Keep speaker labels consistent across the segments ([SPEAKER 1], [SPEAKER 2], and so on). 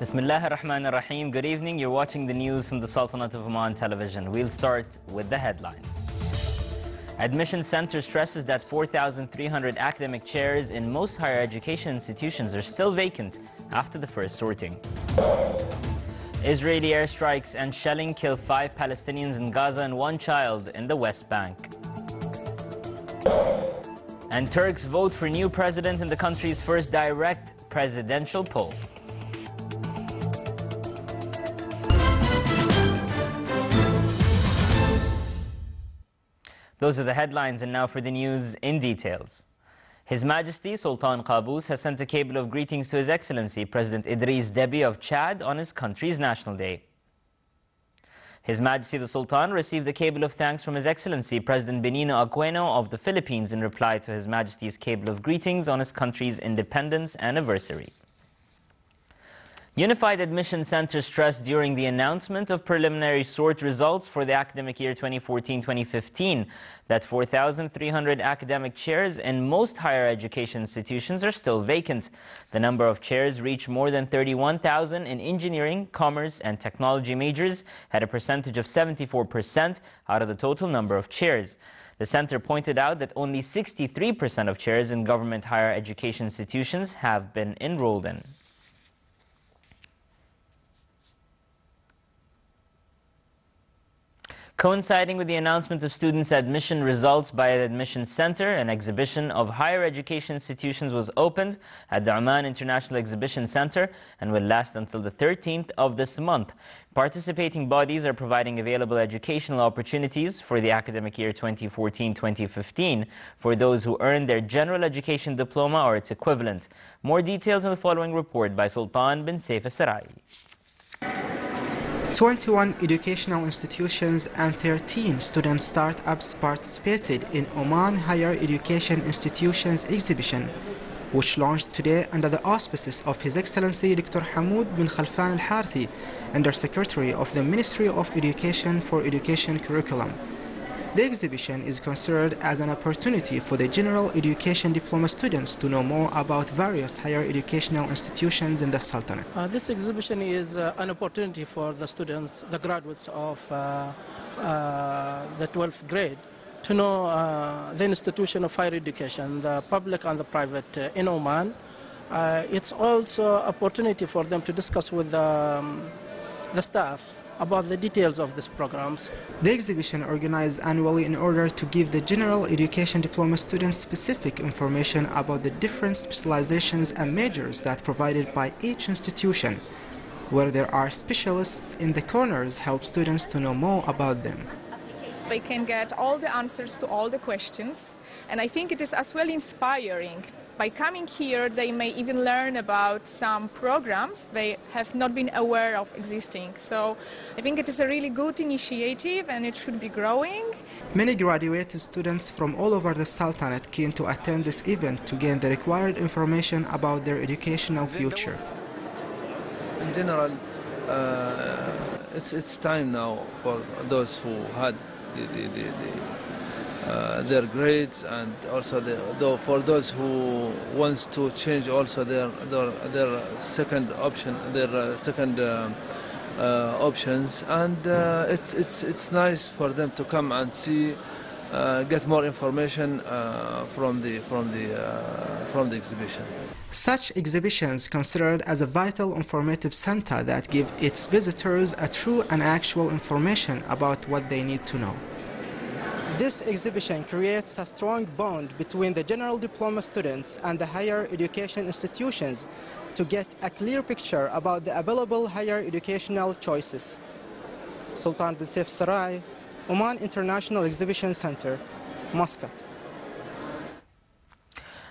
[SPEAKER 1] Bismillah ar-Rahman ar-Rahim. Good evening. You're watching the news from the Sultanate of Oman television. We'll start with the headlines. Admission Center stresses that 4,300 academic chairs in most higher education institutions are still vacant after the first sorting. Israeli airstrikes and shelling kill 5 Palestinians in Gaza and 1 child in the West Bank. And Turks vote for new president in the country's first direct presidential poll. Those are the headlines, and now for the news in details. His Majesty Sultan Qaboos has sent a cable of greetings to His Excellency President Idris Deby of Chad on his country's National Day. His Majesty the Sultan received a cable of thanks from His Excellency President Benigno Aquino of the Philippines in reply to His Majesty's cable of greetings on his country's independence anniversary. Unified Admission Center stressed during the announcement of preliminary sort results for the academic year 2014-2015 that 4,300 academic chairs in most higher education institutions are still vacant. The number of chairs reached more than 31,000 in engineering, commerce and technology majors, had a percentage of 74% out of the total number of chairs. The center pointed out that only 63% of chairs in government higher education institutions have been enrolled in. Coinciding with the announcement of students' admission results by the Admission Center, an exhibition of higher education institutions was opened at the Oman International Exhibition Center and will last until the 13th of this month. Participating bodies are providing available educational opportunities for the academic year 2014-2015 for those who earned their general education diploma or its equivalent. More details in the following report by Sultan bin Saif al-Sarai.
[SPEAKER 2] 21 educational institutions and 13 student startups participated in Oman Higher Education Institutions exhibition, which launched today under the auspices of His Excellency Dr. Hamoud bin Khalfan al-Harthi, Under-Secretary of the Ministry of Education for Education Curriculum. The exhibition is considered as an opportunity for the general education diploma students to know more about various higher educational institutions in the Sultanate.
[SPEAKER 3] This exhibition is an opportunity for the students, the graduates of the 12th grade, to know the institution of higher education, the public and the private in Oman. It's also an opportunity for them to discuss with the staff about the details of these programs.
[SPEAKER 2] The exhibition organized annually in order to give the general education diploma students specific information about the different specializations and majors that provided by each institution. Where there are specialists in the corners, help students to know more about them.
[SPEAKER 4] They can get all the answers to all the questions, and I think it is as well inspiring. By coming here, they may even learn about some programs they have not been aware of existing. So I think it is a really good initiative and it should be growing.
[SPEAKER 2] Many graduated students from all over the Sultanate came to attend this event to gain the required information about their educational future.
[SPEAKER 5] In general, it's time now for those who had their grades, and also for those who wants to change also their second option, their second options, and it's nice for them to come and see, get more information from the exhibition.
[SPEAKER 2] Such exhibitions considered as a vital informative center that give its visitors a true and actual information about what they need to know. This exhibition creates a strong bond between the general diploma students and the higher education institutions to get a clear picture about the available higher educational choices. Sultan bin Saif al-Sarai, Oman International Exhibition Center, Muscat.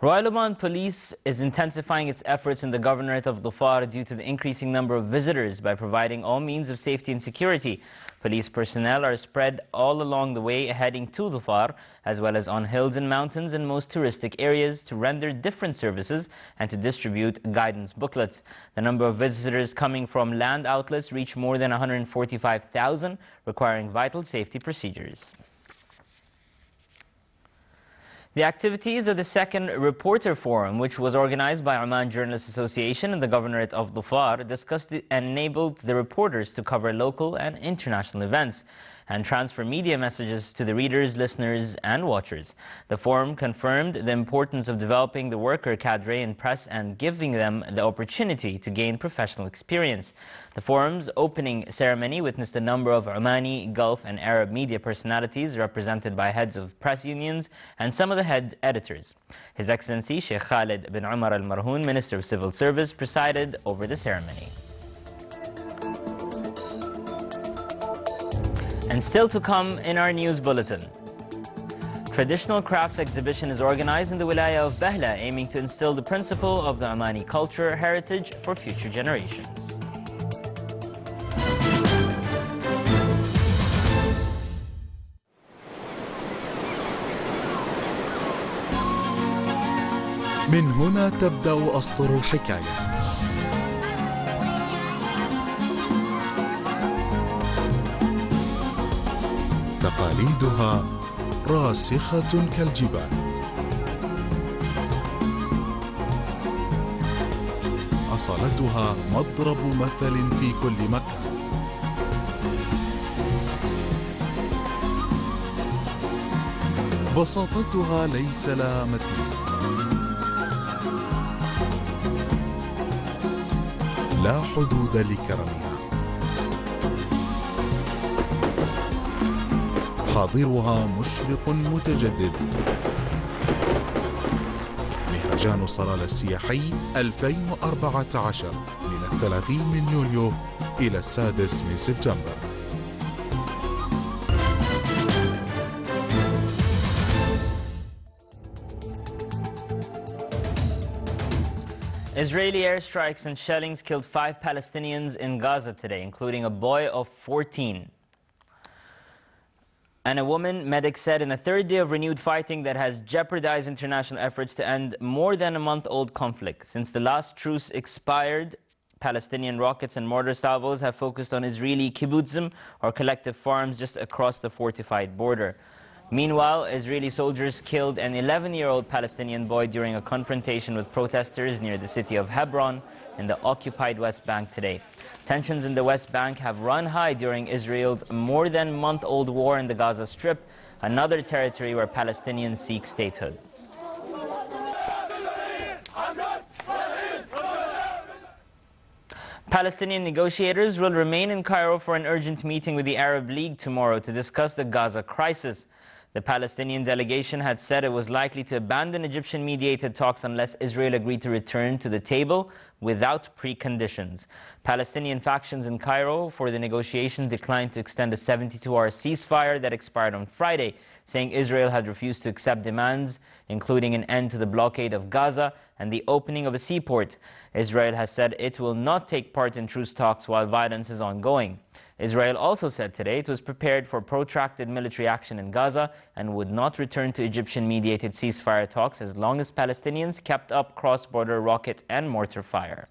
[SPEAKER 1] Royal Oman Police is intensifying its efforts in the Governorate of Dhofar due to the increasing number of visitors by providing all means of safety and security. Police personnel are spread all along the way heading to Dhofar, as well as on hills and mountains in most touristic areas to render different services and to distribute guidance booklets. The number of visitors coming from land outlets reached more than 145,000, requiring vital safety procedures. The activities of the second Reporter Forum, which was organized by Oman Journalists Association and the Governorate of Dhofar, discussed and enabled the reporters to cover local and international events and transfer media messages to the readers, listeners and watchers. The forum confirmed the importance of developing the worker cadre in press and giving them the opportunity to gain professional experience. The forum's opening ceremony witnessed a number of Omani, Gulf and Arab media personalities represented by heads of press unions and some of the head editors. His Excellency Sheikh Khalid bin Umar Al Marhoon, Minister of Civil Service, presided over the ceremony. And still to come in our news bulletin. Traditional crafts exhibition is organized in the Wilaya of Bahla, aiming to instill the principle of the Omani culture heritage for future generations.
[SPEAKER 6] من هنا تبدأ أسطر الحكاية. تقاليدها راسخة كالجبال. أصالتها مضرب مثل في كل مكان. بساطتها ليس لها مثيل. لا حدود لكرمها. حاضرها مشرق متجدد. مهرجان الصلالة السياحي 2014 من 30 من يوليو إلى 6 من سبتمبر.
[SPEAKER 1] Israeli airstrikes and shellings killed 5 Palestinians in Gaza today, including a boy of 14. And a woman, medics said, in the third day of renewed fighting that has jeopardized international efforts to end more than a month-old conflict. Since the last truce expired, Palestinian rockets and mortar salvos have focused on Israeli kibbutzim, or collective farms, just across the fortified border. Meanwhile, Israeli soldiers killed an 11-year-old Palestinian boy during a confrontation with protesters near the city of Hebron in the occupied West Bank today. Tensions in the West Bank have run high during Israel's more than month-old war in the Gaza Strip, another territory where Palestinians seek statehood. Palestinian negotiators will remain in Cairo for an urgent meeting with the Arab League tomorrow to discuss the Gaza crisis. The Palestinian delegation had said it was likely to abandon Egyptian-mediated talks unless Israel agreed to return to the table without preconditions. Palestinian factions in Cairo for the negotiations declined to extend a 72-hour ceasefire that expired on Friday, saying Israel had refused to accept demands, including an end to the blockade of Gaza and the opening of a seaport. Israel has said it will not take part in truce talks while violence is ongoing. Israel also said today it was prepared for protracted military action in Gaza and would not return to Egyptian-mediated ceasefire talks as long as Palestinians kept up cross-border rocket and mortar fire.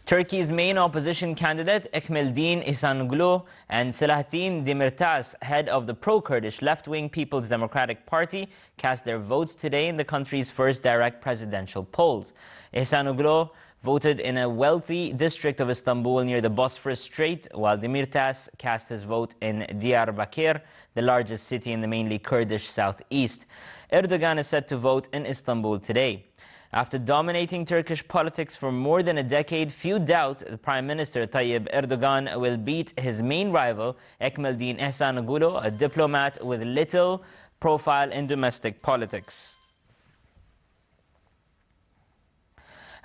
[SPEAKER 1] Turkey's main opposition candidate, Ekmeldin İhsanoglu and Selahattin Demirtas, head of the pro-Kurdish left-wing People's Democratic Party, cast their votes today in the country's first direct presidential polls. İhsanoglu voted in a wealthy district of Istanbul near the Bosphorus Strait, while Demirtas cast his vote in Diyarbakir, the largest city in the mainly Kurdish southeast. Erdogan is set to vote in Istanbul today. After dominating Turkish politics for more than a decade, few doubt the Prime Minister Tayyip Erdogan will beat his main rival, Ekmeldin İhsanoglu, a diplomat with little profile in domestic politics.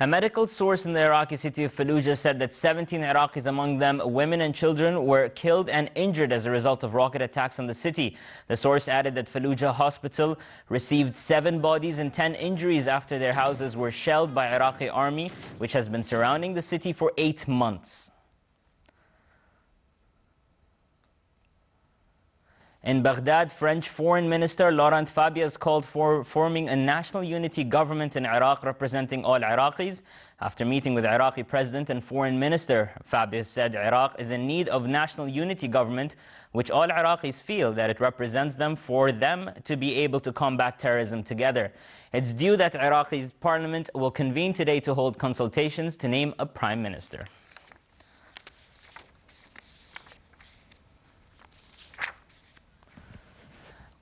[SPEAKER 1] A medical source in the Iraqi city of Fallujah said that 17 Iraqis, among them women and children, were killed and injured as a result of rocket attacks on the city. The source added that Fallujah Hospital received 7 bodies and 10 injuries after their houses were shelled by Iraqi army, which has been surrounding the city for 8 months. In Baghdad, French Foreign Minister Laurent Fabius called for forming a national unity government in Iraq representing all Iraqis. After meeting with Iraqi President and Foreign Minister, Fabius said Iraq is in need of national unity government, which all Iraqis feel that it represents them for them to be able to combat terrorism together. It's due that Iraqi's parliament will convene today to hold consultations to name a prime minister.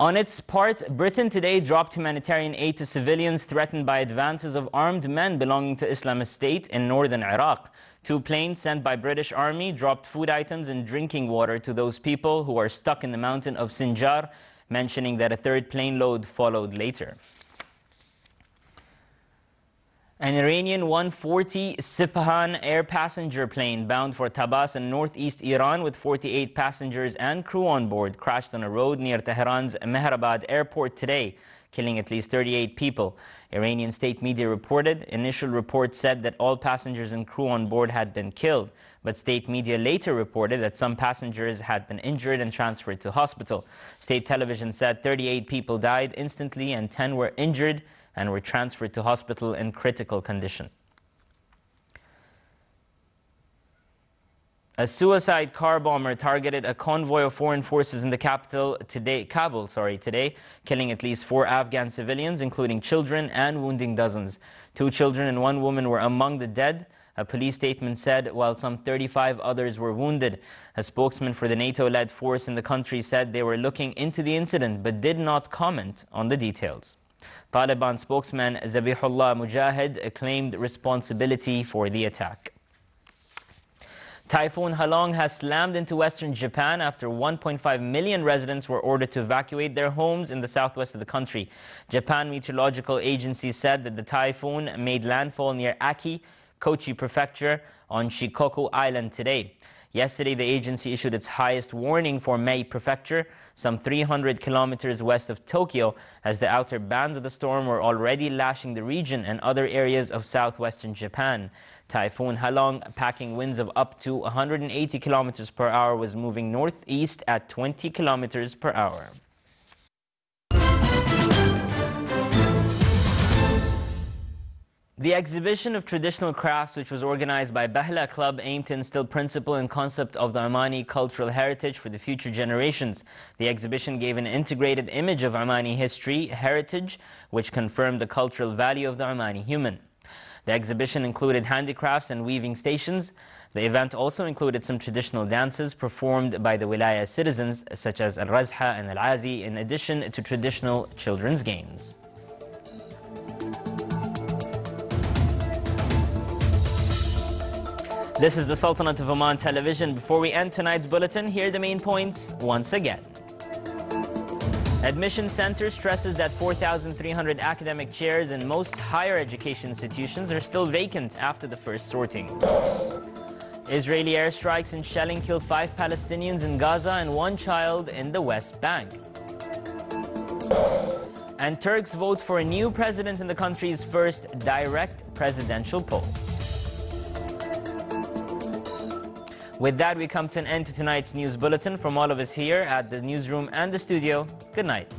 [SPEAKER 1] On its part, Britain today dropped humanitarian aid to civilians threatened by advances of armed men belonging to Islamist State in northern Iraq. 2 planes sent by British Army dropped food items and drinking water to those people who are stuck in the mountain of Sinjar, mentioning that a 3rd plane load followed later. An Iranian 140 Sipahan air passenger plane bound for Tabas in northeast Iran with 48 passengers and crew on board crashed on a road near Tehran's Mehrabad airport today, killing at least 38 people. Iranian state media reported. Initial reports said that all passengers and crew on board had been killed, but state media later reported that some passengers had been injured and transferred to hospital. State television said 38 people died instantly and 10 were injured and were transferred to hospital in critical condition. A suicide car bomber targeted a convoy of foreign forces in the capital today, Kabul, today, killing at least 4 Afghan civilians, including children, and wounding dozens. 2 children and 1 woman were among the dead, a police statement said, while some 35 others were wounded. A spokesman for the NATO-led force in the country said they were looking into the incident but did not comment on the details. Taliban spokesman Zabihullah Mujahid claimed responsibility for the attack. Typhoon Halong has slammed into western Japan after 1.5 million residents were ordered to evacuate their homes in the southwest of the country. Japan Meteorological Agency said that the typhoon made landfall near Aki, Kochi Prefecture on Shikoku Island today. Yesterday, the agency issued its highest warning for Mei Prefecture, some 300 kilometers west of Tokyo, as the outer bands of the storm were already lashing the region and other areas of southwestern Japan. Typhoon Halong, packing winds of up to 180 kilometers per hour, was moving northeast at 20 kilometers per hour. The exhibition of traditional crafts, which was organized by Bahla Club, aimed to instill principle and concept of the Omani cultural heritage for the future generations. The exhibition gave an integrated image of Omani history, heritage, which confirmed the cultural value of the Omani human. The exhibition included handicrafts and weaving stations. The event also included some traditional dances performed by the Wilaya citizens, such as Al-Razha and Al-Azi, in addition to traditional children's games. This is the Sultanate of Oman television. Before we end tonight's bulletin, here are the main points once again. Admission Center stresses that 4,300 academic chairs in most higher education institutions are still vacant after the first sorting. Israeli airstrikes and shelling killed 5 Palestinians in Gaza and 1 child in the West Bank. And Turks vote for a new president in the country's first direct presidential poll. With that, we come to an end to tonight's news bulletin. From all of us here at the newsroom and the studio, good night.